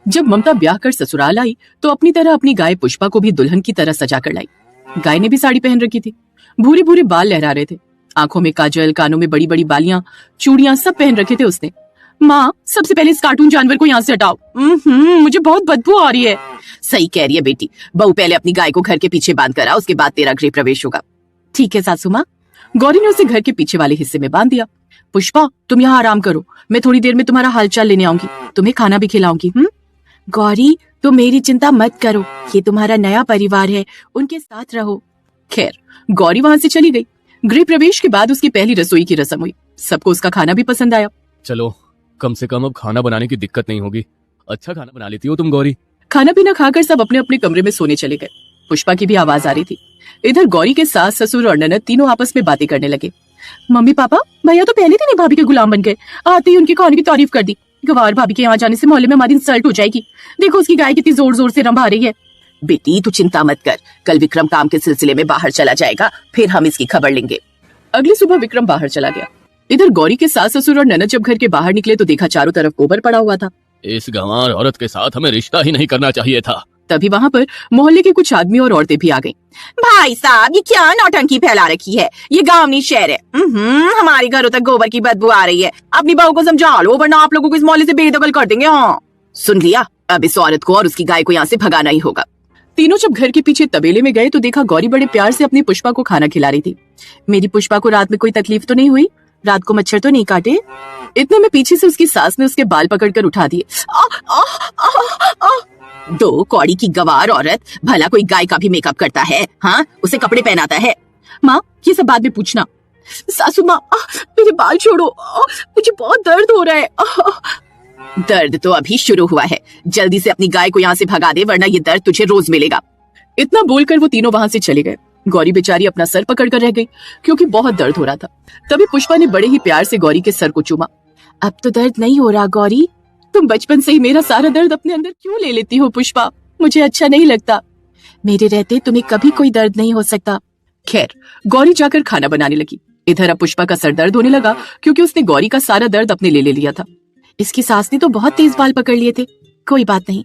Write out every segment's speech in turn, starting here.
जब ममता ब्याह कर ससुराल आई तो अपनी तरह अपनी गाय पुष्पा को भी दुल्हन की तरह सजा कर लाई। गाय ने भी साड़ी पहन रखी थी, भूरे भूरे बाल लहरा रहे थे, आंखों में काजल, कानों में बड़ी बड़ी बालियां, चूड़ियां सब पहन रखे थे उसने। माँ, सबसे पहले इस कार्टून जानवर को यहाँ से हटाओ। मुझे बहुत बदबू आ रही है। सही कह रही है बेटी, बहू पहले अपनी गाय को घर के पीछे बांध कर आ, उसके बाद तेरा गृह प्रवेश होगा। ठीक है सासू माँ। गौरी ने उसे घर के पीछे वाले हिस्से में बांध दिया। पुष्पा, तुम यहाँ आराम करो, मैं थोड़ी देर में तुम्हारा हालचाल लेने आऊंगी, तुम्हें खाना भी खिलाऊंगी। गौरी, तुम मेरी चिंता मत करो, ये तुम्हारा नया परिवार है, उनके साथ रहो। खैर, गौरी वहां से चली गई। गृह प्रवेश के बाद उसकी पहली रसोई की रस्म हुई। सबको उसका खाना भी पसंद आया। चलो, कम से कम अब खाना बनाने की दिक्कत नहीं होगी। अच्छा खाना बना लेती हो तुम गौरी। खाना पीना खाकर सब अपने अपने कमरे में सोने चले गए। पुष्पा की भी आवाज आ रही थी। इधर गौरी के सास, ससुर और ननद तीनों आपस में बातें करने लगे। मम्मी पापा, भैया तो पहले दिन ही भाभी के गुलाम बन गए, आते ही उनके खाने की तारीफ कर दी। गवार भाभी के यहाँ जाने से मोहल्ले में हमारी इंसल्ट हो जाएगी। देखो उसकी गाय कितनी जोर जोर से रंभा रही है। बेटी तू चिंता मत कर, कल विक्रम काम के सिलसिले में बाहर चला जाएगा, फिर हम इसकी खबर लेंगे। अगली सुबह विक्रम बाहर चला गया। इधर गौरी के सास, ससुर और ननद जब घर के बाहर निकले तो देखा चारों तरफ गोबर पड़ा हुआ था। इस गंवार औरत के साथ हमें रिश्ता ही नहीं करना चाहिए था। तभी वहाँ पर मोहल्ले के कुछ आदमी और औरतें भी आ गईं। भाई साहब, ये क्या नौटंकी फैला रखी है? ये गांव नहीं शहर है। हमारे घरों तक गोबर की बदबू आ रही है। अपनी बहू को समझा लो, वरना आप लोगों को इस मोहल्ले से बेदखल कर देंगे। हाँ, सुन लिया, अब इस औरत को और उसकी गाय को यहाँ से भगाना ही होगा। तीनों जब घर के पीछे तबेले में गए तो देखा गौरी बड़े प्यार से अपनी पुष्पा को खाना खिला रही थी। मेरी पुष्पा को रात में कोई तकलीफ तो नहीं हुई? रात को मच्छर तो नहीं काटे? इतने में पीछे से उसकी सास ने उसके बाल पकड़कर उठा दिए। दो कौड़ी की गवार औरत, भला कोई गाय का भी मेकअप करता है? हाँ, उसे कपड़े पहनाता है? माँ, ये सब बाद में पूछना। सासू माँ, मेरे बाल छोड़ो, मुझे बहुत दर्द हो रहा है। दर्द तो अभी शुरू हुआ है, जल्दी से अपनी गाय को यहाँ से भगा दे, वरना ये दर्द तुझे रोज मिलेगा। इतना बोलकर वो तीनों वहां से चले गए। गौरी बेचारी अपना सर पकड़कर रह गई, क्योंकि बहुत दर्द हो रहा था। तभी पुष्पा ने बड़े ही प्यार से गौरी के सर को चूमा। अब तो दर्द नहीं हो रहा गौरी? तुम बचपन से ही मेरा सारा दर्द अपने अंदर क्यों ले लेती हो पुष्पा? मुझे अच्छा नहीं लगता। मेरे रहते तुम्हें कभी कोई दर्द नहीं हो सकता। खैर, गौरी जाकर खाना बनाने लगी। इधर अब पुष्पा का सर दर्द होने लगा, क्योंकि उसने गौरी का सारा दर्द अपने ले लिया था। इसकी सास ने तो बहुत तेज बाल पकड़ लिए थे। कोई बात नहीं,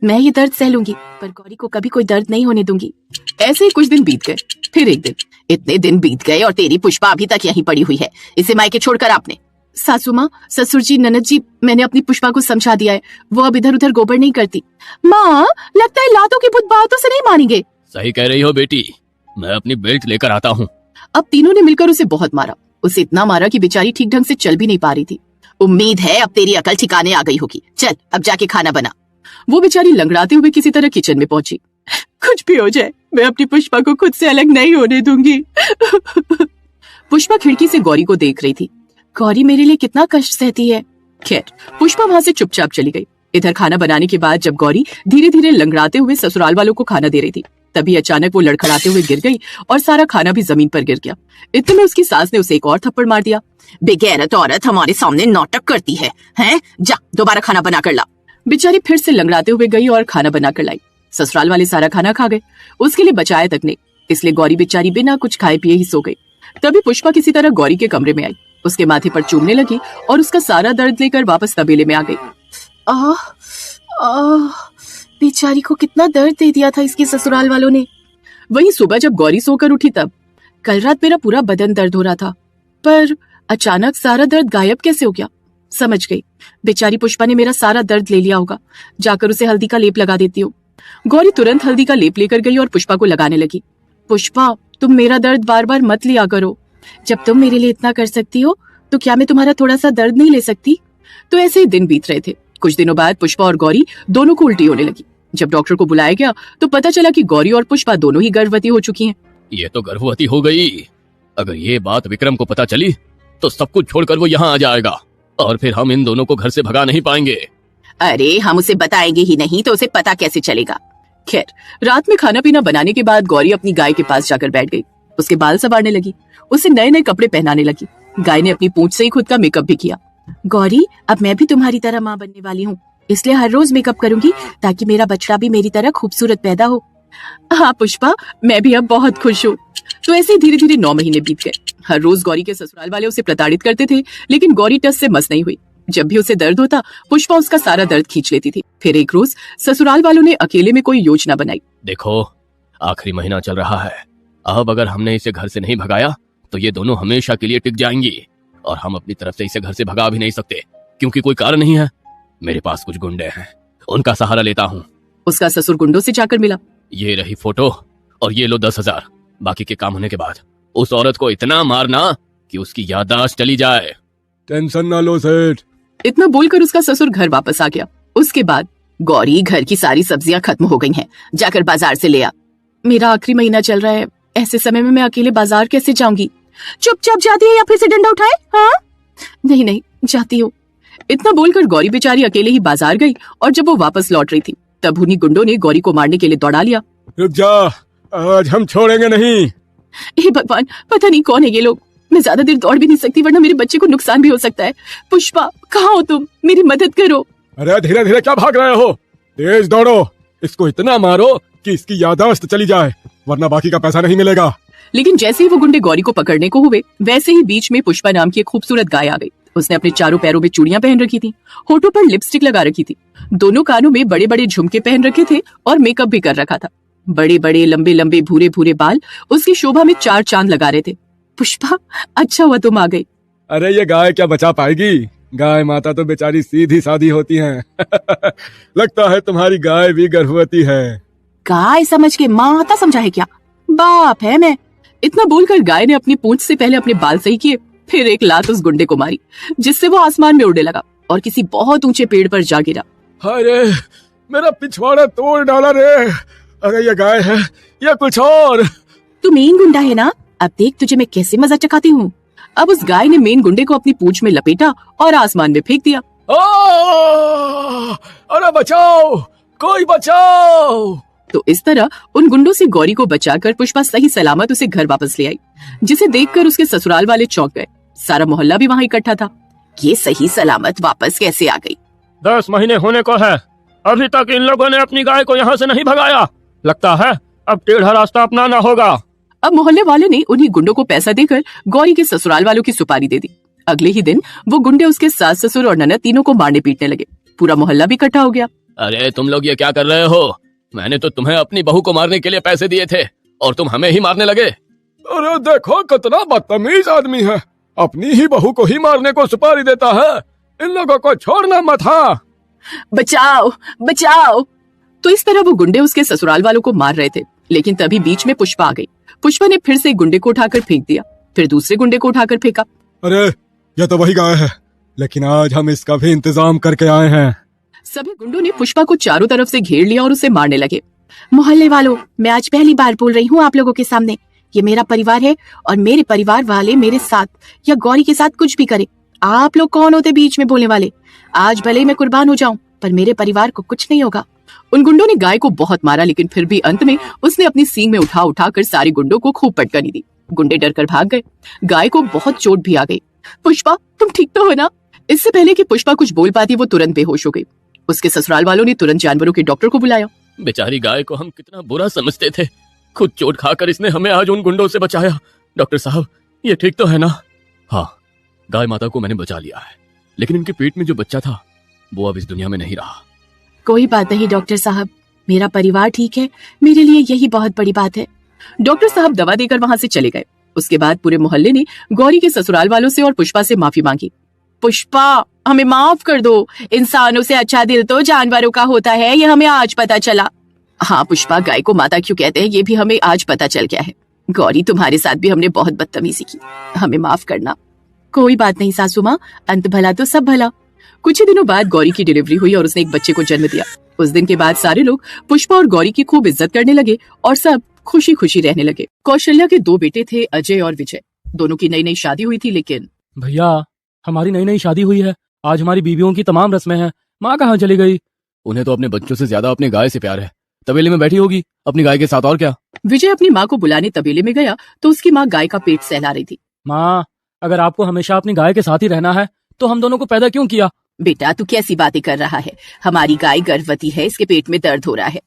मैं ये दर्द सह लूंगी, पर गौरी को कभी कोई दर्द नहीं होने दूंगी। ऐसे ही कुछ दिन बीत गए। फिर एक दिन, इतने दिन बीत गए और तेरी पुष्पा अभी तक यहीं पड़ी हुई है। इसे मायके छोड़कर आपने? सासू माँ, ससुर जी, ननद जी, मैंने अपनी पुष्पा को समझा दिया है, वो अब इधर उधर गोबर नहीं करती। माँ, लगता है लातों की बुत बातों से नहीं मानेंगे। सही कह रही हो बेटी, मैं अपनी बेल्ट लेकर आता हूँ। अब तीनों ने मिलकर उसे बहुत मारा। उसे इतना मारा कि बेचारी ठीक ढंग से चल भी नहीं पा रही थी। उम्मीद है अब तेरी अकल ठिकाने आ गई होगी। चल, अब जाके खाना बना। वो बेचारी लंगड़ाते हुए किसी तरह किचन में पहुंची। कुछ भी हो जाए, मैं अपनी पुष्पा को खुद से अलग नहीं होने दूंगी। पुष्पा खिड़की से गौरी को देख रही थी। गौरी मेरे लिए कितना कष्ट सहती है। खैर, पुष्पा वहां से चुपचाप चली गई। इधर खाना बनाने के बाद जब गौरी धीरे धीरे लंगड़ाते हुए ससुराल वालों को खाना दे रही थी, तभी अचानक वो लड़खड़ाते हुए गिर गई और सारा खाना भी जमीन पर गिर गया। इतने में उसकी सास ने उसे एक और थप्पड़ मार दिया। बेगैरत औरत हमारे सामने नाटक करती है, हैं? जा, दोबारा खाना बना कर ला। बेचारी फिर से लंगड़ाते हुए गई और खाना बना कर लाई। ससुराल वाले सारा खाना खा गए, उसके लिए बचाया तक नहीं, इसलिए गौरी बेचारी बिना कुछ खाए पिए ही सो गई। तभी पुष्पा किसी तरह गौरी के कमरे में आई, उसके माथे पर चूमने लगी और उसका सारा दर्द लेकर वापस तबेले में आ गई। बेचारी को कितना दर्द दे दिया था इसके ससुराल वालों ने। वहीं सुबह जब गौरी सोकर उठी तब, कल रात मेरा पूरा बदन दर्द हो रहा था, पर अचानक सारा दर्द गायब कैसे हो गया? समझ गई, बेचारी पुष्पा ने मेरा सारा दर्द ले लिया होगा। जाकर उसे हल्दी का लेप लगा देती हूँ। गौरी तुरंत हल्दी का लेप लेकर गई और पुष्पा को लगाने लगी। पुष्पा, तुम मेरा दर्द बार बार मत लिया करो। जब तुम मेरे लिए इतना कर सकती हो, तो क्या मैं तुम्हारा थोड़ा सा दर्द नहीं ले सकती? तो ऐसे ही दिन बीत रहे थे। कुछ दिनों बाद पुष्पा और गौरी दोनों को उल्टी होने लगी। जब डॉक्टर को बुलाया गया तो पता चला कि गौरी और पुष्पा दोनों ही गर्भवती हो चुकी हैं। ये तो गर्भवती हो गई। अगर ये बात विक्रम को पता चली तो सब कुछ छोड़कर वो यहाँ आ जाएगा और फिर हम इन दोनों को घर से भगा नहीं पाएंगे। अरे, हम उसे बताएंगे ही नहीं तो उसे पता कैसे चलेगा? खैर, रात में खाना पीना बनाने के बाद गौरी अपनी गाय के पास जाकर बैठ गई। उसके बाल संवारने लगी, उसे नए नए कपड़े पहनाने लगी। गाय ने अपनी पूंछ से ही खुद का मेकअप भी किया। गौरी, अब मैं भी तुम्हारी तरह माँ बनने वाली हूँ, इसलिए हर रोज मेकअप करूंगी ताकि मेरा बछड़ा भी मेरी तरह खूबसूरत पैदा हो। हाँ पुष्पा, मैं भी अब बहुत खुश हूँ। तो ऐसे धीरे धीरे 9 महीने बीत गए। हर रोज गौरी के ससुराल वाले उसे प्रताड़ित करते थे, लेकिन गौरी टस से मस नहीं हुई। जब भी उसे दर्द होता पुष्पा उसका सारा दर्द खींच लेती थी। फिर एक रोज ससुराल वालों ने अकेले में कोई योजना बनाई। देखो, आखिरी महीना चल रहा है। अब अगर हमने इसे घर से नहीं भगाया तो ये दोनों हमेशा के लिए टिक जाएंगी, और हम अपनी तरफ से इसे घर से भगा भी नहीं सकते क्योंकि कोई कारण नहीं है। मेरे पास कुछ गुंडे हैं, उनका सहारा लेता हूँ। उसका ससुर गुंडों से जाकर मिला। ये रही फोटो और ये लो 10,000। बाकी के काम होने के बाद उस औरत को इतना मारना कि उसकी याददाश्त चली जाए। टेंशन ना लो सेठ। इतना बोलकर उसका ससुर घर वापस आ गया। उसके बाद गौरी, घर की सारी सब्जियां खत्म हो गई हैं, जाकर बाजार से ले आ। मेरा आखिरी महीना चल रहा है, ऐसे समय में मैं अकेले बाजार कैसे जाऊंगी? चुपचाप जाती है या फिर से डंडा उठाए? हाँ, नहीं नहीं, जाती हूँ। इतना बोलकर गौरी बेचारी अकेले ही बाजार गई, और जब वो वापस लौट रही थी तब उन्हीं गुंडों ने गौरी को मारने के लिए दौड़ा लिया। रुक जा, आज हम छोड़ेंगे नहीं। हे भगवान, पता नहीं कौन है ये लोग। मैं ज्यादा देर दौड़ भी नहीं सकती, वरना मेरे बच्चे को नुकसान भी हो सकता है। पुष्पा, कहाँ हो तुम? मेरी मदद करो। अरे धीरे धीरे क्या भाग रहे हो? तेज दौड़ो, इसको इतना मारो कि इसकी याददाश्त चली जाए, वरना बाकी का पैसा नहीं मिलेगा। लेकिन जैसे ही वो गुंडे गौरी को पकड़ने को हुए, वैसे ही बीच में पुष्पा नाम की एक खूबसूरत गाय आ गई। उसने अपने चारों पैरों में चूड़ियां पहन रखी थी, होठों पर लिपस्टिक लगा रखी थी, दोनों कानों में बड़े बड़े झुमके पहन रखे थे और मेकअप भी कर रखा था। बड़े बड़े लंबे लंबे भूरे भूरे बाल उसकी शोभा में 4 चांद लगा रहे थे। पुष्पा, अच्छा हुआ तुम आ गई। अरे ये गाय क्या बचा पाएगी? गाय माता तो बेचारी सीधी सादी होती हैं। लगता है तुम्हारी गाय भी गर्भवती है। गाय समझ के माता समझा है क्या? बाप है मैं। इतना बोलकर गाय ने अपनी पूंछ से पहले अपने बाल सही किए, फिर एक लात उस गुंडे को मारी, जिससे वो आसमान में उड़ने लगा और किसी बहुत ऊंचे पेड़ पर जा गिरा। अरे मेरा पिछवाड़ा तोड़ डाला रे। अरे ये गाय है या कुछ और? तू मेन गुंडा है ना? अब देख तुझे मैं कैसे मजा चखाती हूँ। अब उस गाय ने मेन गुंडे को अपनी पूंछ में लपेटा और आसमान में फेंक दिया। अरे बचाओ, कोई बचाओ। तो इस तरह उन गुंडों से गौरी को बचाकर पुष्पा सही सलामत उसे घर वापस ले आई, जिसे देखकर उसके ससुराल वाले चौंक गए। सारा मोहल्ला भी वहाँ इकट्ठा था। ये सही सलामत वापस कैसे आ गई? 10 महीने होने को है, अभी तक इन लोगों ने अपनी गाय को यहाँ से नहीं भगाया। लगता है अब टेढ़ा रास्ता अपनाना होगा। अब मोहल्ले वाले ने उन्हीं गुंडों को पैसा देकर गौरी के ससुराल वालों की सुपारी दे दी। अगले ही दिन वो गुंडे उसके सास ससुर और ननद तीनों को मारने पीटने लगे। पूरा मोहल्ला भी इकट्ठा हो गया। अरे तुम लोग ये क्या कर रहे हो? मैंने तो तुम्हें अपनी बहू को मारने के लिए पैसे दिए थे और तुम हमें ही मारने लगे। अरे देखो कितना बदतमीज आदमी है, अपनी ही बहू को ही मारने को सुपारी देता है। इन लोगों को छोड़ना मत। हाँ, बचाओ बचाओ। तो इस तरह वो गुंडे उसके ससुराल वालों को मार रहे थे, लेकिन तभी बीच में पुष्पा आ गई। पुष्पा ने फिर से एक गुंडे को उठाकर फेंक दिया, फिर दूसरे गुंडे को उठाकर फेंका। अरे यह तो वही गाय है, लेकिन आज हम इसका भी इंतजाम करके आए हैं। सभी गुंडों ने पुष्पा को चारों तरफ से घेर लिया और उसे मारने लगे। मोहल्ले वालों, मैं आज पहली बार बोल रही हूँ आप लोगों के सामने, ये मेरा परिवार है और मेरे परिवार वाले मेरे साथ या गौरी के साथ कुछ भी करे। आप लोग कौन होते बीच में बोलने वाले? आज भले ही मैं कुर्बान हो जाऊं, पर मेरे परिवार को कुछ नहीं होगा। उन गुंडों ने गाय को बहुत मारा, लेकिन फिर भी अंत में उसने अपनी सींग में उठा उठाकर सारे गुंडों को खूब पटकनी दी। गुंडे डरकर भाग गए। गाय को बहुत चोट भी आ गई। पुष्पा, तुम ठीक तो हो ना? इससे पहले कि पुष्पा कुछ बोल पाती, वो तुरंत बेहोश हो गई। उसके ससुराल वालों ने तुरंत जानवरों के डॉक्टर को बुलाया। बेचारी गाय को हम कितना बुरा समझते थे, खुद चोट खाकर इसने हमें आज उन गुंडों से बचाया। डॉक्टर साहब, ये ठीक तो है ना? हाँ, गाय माता को मैंने बचा लिया है, लेकिन इनके पेट में जो बच्चा था वो अब इस दुनिया में नहीं रहा। कोई बात नहीं डॉक्टर साहब, मेरा परिवार ठीक है, मेरे लिए यही बहुत बड़ी बात है। डॉक्टर साहब दवा देकर वहाँ से चले गए। उसके बाद पूरे मोहल्ले ने गौरी के ससुराल वालों से और पुष्पा से माफी मांगी। पुष्पा, हमें माफ कर दो, इंसानों से अच्छा दिल तो जानवरों का होता है, ये हमें आज पता चला। हाँ पुष्पा, गाय को माता क्यों कहते हैं ये भी हमें आज पता चल गया है। गौरी, तुम्हारे साथ भी हमने बहुत बदतमीजी की, हमें माफ करना। कोई बात नहीं सासू माँ, अंत भला तो सब भला। कुछ ही दिनों बाद गौरी की डिलीवरी हुई और उसने एक बच्चे को जन्म दिया। उस दिन के बाद सारे लोग पुष्पा और गौरी की खूब इज्जत करने लगे और सब खुशी खुशी रहने लगे। कौशल्या के 2 बेटे थे, अजय और विजय। दोनों की नई नई शादी हुई थी, लेकिन भैया हमारी नई नई शादी हुई है, आज हमारी बीवियों की तमाम रस्में हैं। माँ कहाँ चली गई? उन्हें तो अपने बच्चों से ज्यादा अपनी गाय से प्यार है, तबेले में बैठी होगी अपनी गाय के साथ, और क्या। विजय अपनी माँ को बुलाने तबेले में गया तो उसकी माँ गाय का पेट सहला रही थी। माँ, अगर आपको हमेशा अपनी गाय के साथ ही रहना है तो हम दोनों को पैदा क्यों किया? बेटा, तू कैसी बातें कर रहा है? हमारी गाय गर्भवती है, इसके पेट में दर्द हो रहा है।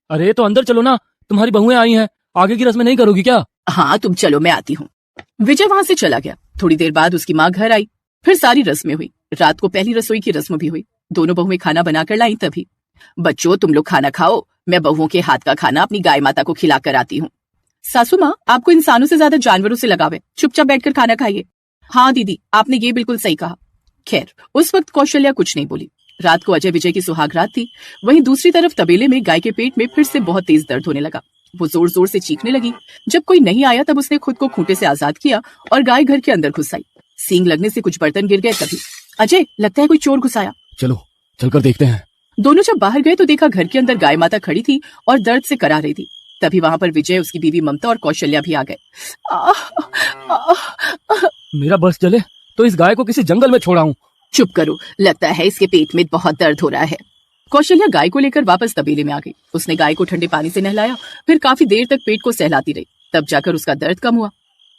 अरे तो अंदर चलो ना, तुम्हारी बहुएं आई हैं, आगे की रस्में नहीं करोगी क्या? हाँ तुम चलो, मैं आती हूँ। विजय वहाँ से चला गया। थोड़ी देर बाद उसकी माँ घर आई। फिर सारी रस्में हुई। रात को पहली रसोई की रस्म भी हुई। दोनों बहुएं खाना बनाकर लाई। तभी, बच्चों तुम लोग खाना खाओ, मैं बहुओं के हाथ का खाना अपनी गाय माता को खिला कर आती हूँ। सासू माँ, आपको इंसानों से ज्यादा जानवरों से लगाव है, चुपचाप बैठकर खाना खाइए। हाँ दीदी, आपने ये बिल्कुल सही कहा। खैर, उस वक्त कौशल्या कुछ नहीं बोली। रात को अजय विजय की सुहाग रात थी। वहीं दूसरी तरफ तबेले में गाय के पेट में फिर से बहुत तेज दर्द होने लगा। वो जोर जोर से चीखने लगी। जब कोई नहीं आया तब उसने खुद को खूंटे से आजाद किया और गाय घर के अंदर घुस आई। सींग लगने से कुछ बर्तन गिर गए। तभी, अजय, लगता है कोई चोर घुस आया। चलो चलकर देखते हैं। दोनों जब बाहर गए तो देखा घर के अंदर गाय माता खड़ी थी और दर्द से करा रही थी। तभी वहां पर विजय, उसकी बीवी ममता और कौशल्या भी आ गए। मेरा बस चले तो इस गाय को किसी जंगल में छोड़ा हूँ। चुप करो, लगता है इसके पेट में बहुत दर्द हो रहा है। कौशल्या गाय को लेकर वापस तबेले में आ गई। उसने गाय को ठंडे पानी से नहलाया, फिर काफी देर तक पेट को सहलाती रही। तब जाकर उसका दर्द कम हुआ।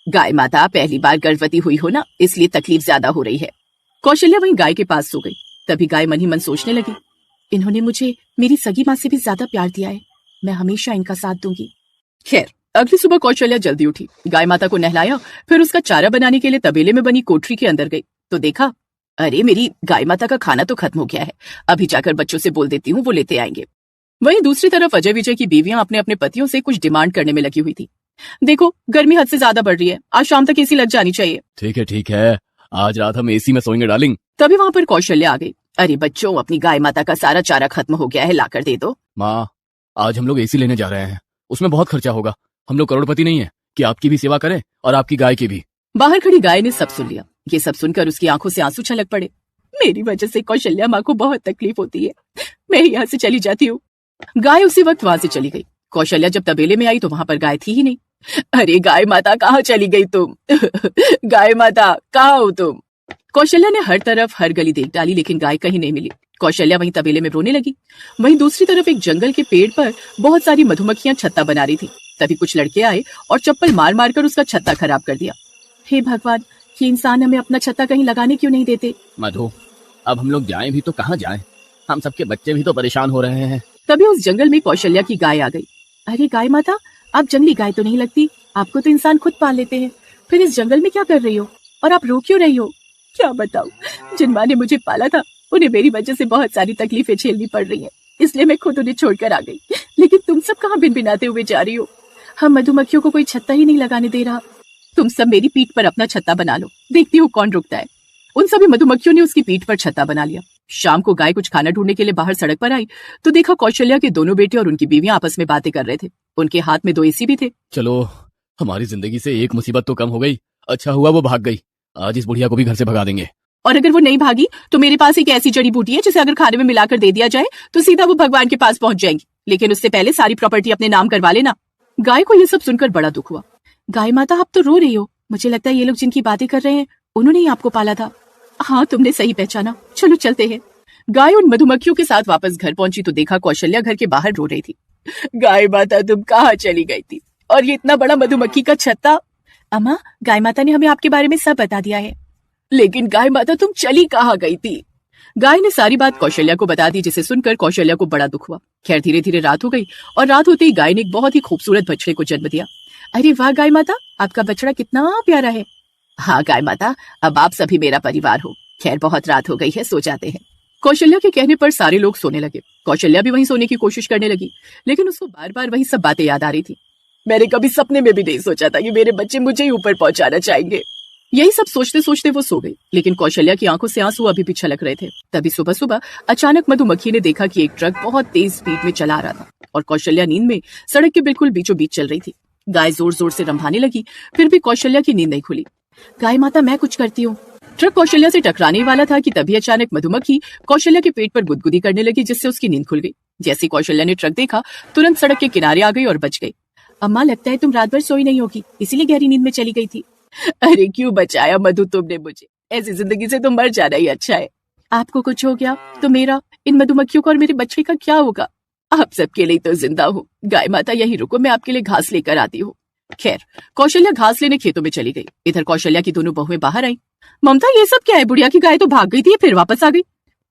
गाय माता, पहली बार गर्भवती हुई हो ना, इसलिए तकलीफ ज्यादा हो रही है। कौशल्या वहीं गाय के पास सो गई। तभी गाय मन ही मन सोचने लगी, इन्होंने मुझे मेरी सगी माँ से भी ज्यादा प्यार दिया है, मैं हमेशा इनका साथ दूंगी। खैर, अगली सुबह कौशल्या जल्दी उठी, गाय माता को नहलाया, फिर उसका चारा बनाने के लिए तबेले में बनी कोठरी के अंदर गई तो देखा, अरे मेरी गाय माता का खाना तो खत्म हो गया है। अभी जाकर बच्चों से बोल देती हूँ, वो लेते आएंगे। वहीं दूसरी तरफ अजय विजय की बीवियां अपने अपने पतियों से कुछ डिमांड करने में लगी हुई थी। देखो, गर्मी हद से ज्यादा बढ़ रही है, आज शाम तक एसी लग जानी चाहिए। ठीक है, आज रात हम एसी में सोएंगे डार्लिंग। तभी वहां पर कौशल्या आ गई। अरे बच्चों, अपनी गाय माता का सारा चारा खत्म हो गया है, लाकर दे दो। माँ, आज हम लोग एसी लेने जा रहे हैं, उसमें बहुत खर्चा होगा। हम लोग करोड़पति नहीं है कि आपकी भी सेवा करें और आपकी गाय की भी। बाहर खड़ी गाय ने सब सुन लिया। ये सब सुनकर उसकी आंखों से आंसू छलक पड़े। मेरी वजह से कौशल्या माँ को बहुत तकलीफ होती है, मैं यहाँ से चली जाती हूँ। गाय उसी वक्त वहां से चली गई। कौशल्या जब तबेले में आई तो वहां पर गाय थी ही नहीं। अरे गाय माता, कहाँ चली गई तुम? गाय माता, कहाँ हो तुम? कौशल्या ने हर तरफ हर गली देख डाली, लेकिन गाय कहीं नहीं मिली। कौशल्या वहीं तबेले में रोने लगी। वहीं दूसरी तरफ एक जंगल के पेड़ पर बहुत सारी मधुमक्खियां छत्ता बना रही थी। तभी कुछ लड़के आए और चप्पल मार मार कर उसका छत्ता खराब कर दिया। हे भगवान, ये इंसान हमें अपना छत्ता कहीं लगाने क्यों नहीं देते? मधु, अब हम लोग जाएं भी तो कहाँ जाएं? हम सबके बच्चे भी तो परेशान हो रहे हैं। तभी उस जंगल में कौशल्या की गाय आ गई। अरे गाय माता, आप जंगली गाय तो नहीं लगती, आपको तो इंसान खुद पाल लेते हैं, फिर इस जंगल में क्या कर रही हो और आप रो क्यों रही हो? क्या बताऊं, जिन माँ ने मुझे पाला था उन्हें मेरी वजह से बहुत सारी तकलीफें झेलनी पड़ रही हैं, इसलिए मैं खुद उन्हें छोड़कर आ गई। लेकिन तुम सब कहाँ भिनभिनाते हुए जा रही हो? हम मधुमक्खियों को कोई छत्ता ही नहीं लगाने दे रहा। तुम सब मेरी पीठ पर अपना छत्ता बना लो, देखती हूँ कौन रुकता है। उन सभी मधुमक्खियों ने उसकी पीठ पर छत्ता बना लिया। शाम को गाय कुछ खाना ढूंढने के लिए बाहर सड़क पर आई तो देखा कौशल्या के दोनों बेटे और उनकी बीवियां आपस में बातें कर रहे थे। उनके हाथ में 2 एसी भी थे। चलो, हमारी जिंदगी से एक मुसीबत तो कम हो गई। अच्छा हुआ वो भाग गई, आज इस बुढ़िया को भी घर से भगा देंगे। और अगर वो नहीं भागी तो मेरे पास एक ऐसी जड़ी बूटी है जिसे अगर खाने में मिलाकर दे दिया जाए तो सीधा वो भगवान के पास पहुंच जाएंगी, लेकिन उससे पहले सारी प्रॉपर्टी अपने नाम करवा लेना। गाय को ये सब सुनकर बड़ा दुख हुआ। गाय माता, आप तो रो रही हो, मुझे लगता है ये लोग जिनकी बातें कर रहे हैं उन्होंने ही आपको पाला था। हाँ, तुमने सही पहचाना, चलो चलते हैं। गाय उन मधुमक्खियों के साथ वापस घर पहुंची तो देखा कौशल्या घर के बाहर रो रही थी। गाय माता, तुम कहाँ चली गई थी? और ये इतना बड़ा मधुमक्खी का छत्ता? अम्मा, गाय माता ने हमें आपके बारे में सब बता दिया है। लेकिन गाय माता, तुम चली कहाँ गई थी? गाय ने सारी बात कौशल्या को बता दी, जिसे सुनकर कौशल्या को बड़ा दुख हुआ। खैर, धीरे धीरे रात हो गई और रात होते ही गाय ने एक बहुत ही खूबसूरत बछड़े को जन्म दिया। अरे वाह गाय माता, आपका बछड़ा कितना प्यारा है। हाँ गाय माता, अब आप सभी मेरा परिवार हो। खैर, बहुत रात हो गई है, सो जाते हैं। कौशल्या के कहने पर सारे लोग सोने लगे। कौशल्या भी वहीं सोने की कोशिश करने लगी, लेकिन उसको बार बार वही सब बातें याद आ रही थी। मैंने कभी सपने में भी नहीं सोचा था कि मेरे बच्चे मुझे ही ऊपर पहुंचाना चाहेंगे। यही सब सोचते सोचते वो सो गई, लेकिन कौशल्या की आंखों से आंसू अभी भी छलक रहे थे। तभी सुबह सुबह अचानक मधुमक्खी ने देखा कि एक ट्रक बहुत तेज स्पीड में चला रहा था और कौशल्या नींद में सड़क के बिल्कुल बीचों बीच चल रही थी। गाय जोर जोर से रंभाने लगी, फिर भी कौशल्या की नींद नहीं खुली। गाय माता, मैं कुछ करती हूँ। ट्रक कौशल्या से टकराने वाला था कि तभी अचानक मधुमक्खी कौशल्या के पेट पर गुदगुदी करने लगी, जिससे उसकी नींद खुल गई। जैसे कौशल्या ने ट्रक देखा, तुरंत सड़क के किनारे आ गई और बच गई। अम्मा, लगता है तुम रात भर सोई नहीं होगी, इसीलिए गहरी नींद में चली गई थी। अरे क्यों बचाया मधु तुमने मुझे, ऐसी जिंदगी से तो मर जाना ही अच्छा है। आपको कुछ हो गया तो मेरा, इन मधुमक्खियों का और मेरे बच्चे का क्या होगा? आप सबके लिए तो जिंदा हूँ। गाय माता, यही रुको, मैं आपके लिए घास लेकर आती हूँ। खैर, कौशल्या घास लेने खेतों में चली गई। इधर कौशल्या की दोनों बहुएं बाहर आई। ममता, ये सब क्या है? बुढ़िया की गाय तो भाग गई थी, फिर वापस आ गई।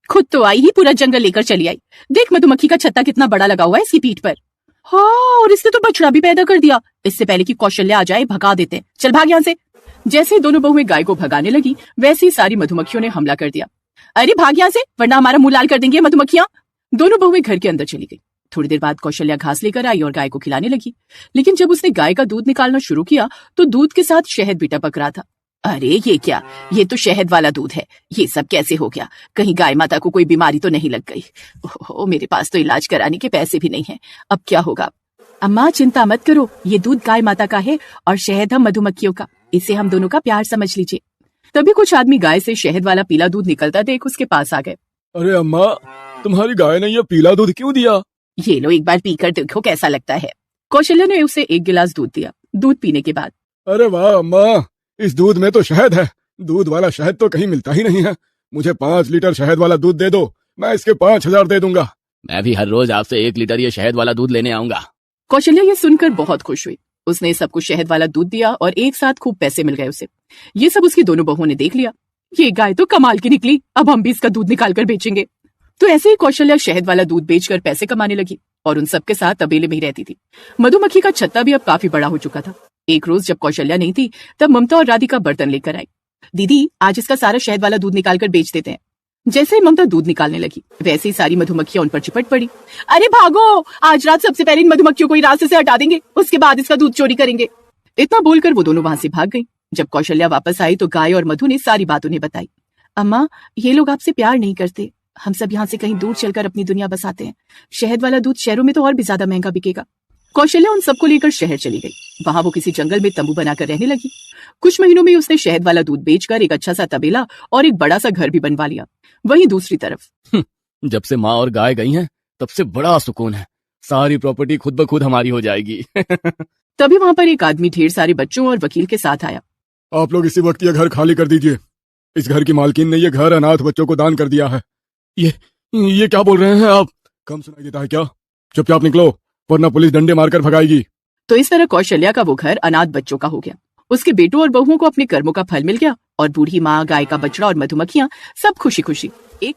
खुद तो आई ही, पूरा जंगल लेकर चली आई। देख, मधुमक्खी का छत्ता कितना बड़ा लगा हुआ है इसकी पीठ पर। हाँ, और इसने तो बछड़ा भी पैदा कर दिया। इससे पहले कि कौशल्या आ जाए, भगा देते। चल भाग यहाँ से। जैसे ही दोनों बहुएं गाय को भगाने लगी, वैसे ही सारी मधुमक्खियों ने हमला कर दिया। अरे भाग यहाँ से, वरना हमारा मुंह लाल कर देंगे मधुमक्खियां। दोनों बहुएं घर के अंदर चली गई। थोड़ी देर बाद कौशल्या घास लेकर आई और गाय को खिलाने लगी, लेकिन जब उसने गाय का दूध निकालना शुरू किया तो दूध के साथ शहद भी टपक रहा था। अरे ये क्या, ये तो शहद वाला दूध है, ये सब कैसे हो गया? कहीं गाय माता को कोई बीमारी तो नहीं लग गई? ओहो, मेरे पास तो इलाज कराने के पैसे भी नहीं है, अब क्या होगा? अम्मा चिंता मत करो, ये दूध गाय माता का है और शहद हम मधुमक्खियों का, इसे हम दोनों का प्यार समझ लीजिए। तभी कुछ आदमी गाय से शहद वाला पीला दूध निकलता देख उसके पास आ गए। अरे अम्मा, तुम्हारी गाय ने ये पीला दूध क्यों दिया? ये लो एक बार पीकर देखो कैसा लगता है। कौशल्या ने उसे एक गिलास दूध दिया। दूध पीने के बाद, अरे वाह अम्मा, इस दूध में तो शहद है। दूध वाला शहद तो कहीं मिलता ही नहीं है। मुझे 5 लीटर शहद वाला दूध दे दो, मैं इसके 5,000 दे दूंगा। मैं भी हर रोज आपसे 1 लीटर ये शहद वाला दूध लेने आऊंगा। कौशल्या ये सुनकर बहुत खुश हुई। उसने सबको शहद वाला दूध दिया और एक साथ खूब पैसे मिल गए उसे। ये सब उसकी दोनों बहुओं ने देख लिया। ये गाय तो कमाल की निकली, अब हम भी इसका दूध निकाल कर बेचेंगे। तो ऐसे ही कौशल्या शहद वाला दूध बेचकर पैसे कमाने लगी और उन सबके साथ तबेले में ही रहती थी। मधुमक्खी का छत्ता भी अब काफी बड़ा हो चुका था। एक रोज जब कौशल्या नहीं थी तब ममता और राधिका बर्तन लेकर आई। दीदी आज इसका सारा शहद वाला दूध निकाल कर बेच देते हैं। जैसे ही ममता दूध निकालने लगी वैसे ही सारी मधुमक्खियां उन पर चिपट पड़ी। अरे भागो, आज रात सबसे पहले इन मधुमक्खियों को ही रास्ते से हटा देंगे, उसके बाद इसका दूध चोरी करेंगे। इतना बोलकर वो दोनों वहां से भाग गई। जब कौशल्या वापस आई तो गाय और मधु ने सारी बात उन्हें बताई। अम्मा ये लोग आपसे प्यार नहीं करते, हम सब यहाँ से कहीं दूर चलकर अपनी दुनिया बसाते हैं। शहद वाला दूध शहरों में तो और भी ज्यादा महंगा बिकेगा। कौशल्या उन सबको लेकर शहर चली गई। वहां वो किसी जंगल में तंबू बनाकर रहने लगी। कुछ महीनों में उसने शहद वाला दूध बेचकर एक अच्छा सा तबेला और एक बड़ा सा घर भी बनवा लिया। वहीं दूसरी तरफ जब से माँ और गाय गई हैं, तब से बड़ा सुकून है। सारी प्रॉपर्टी खुद ब खुद हमारी हो जाएगी। तभी वहां पर एक आदमी ढेर सारे बच्चों और वकील के साथ आया। आप लोग इसी वक्त ये घर खाली कर दीजिए। इस घर की मालकिन ने ये घर अनाथ बच्चों को दान कर दिया है। ये क्या बोल रहे हैं आप? कम सुनाई देता है क्या? चुपचाप निकलो, वरना पुलिस डंडे मारकर भगाएगी। तो इस तरह कौशल्या का वो घर अनाथ बच्चों का हो गया। उसके बेटों और बहुओं को अपने कर्मों का फल मिल गया और बूढ़ी माँ, गाय का बछड़ा और मधुमक्खियां सब खुशी खुशी एक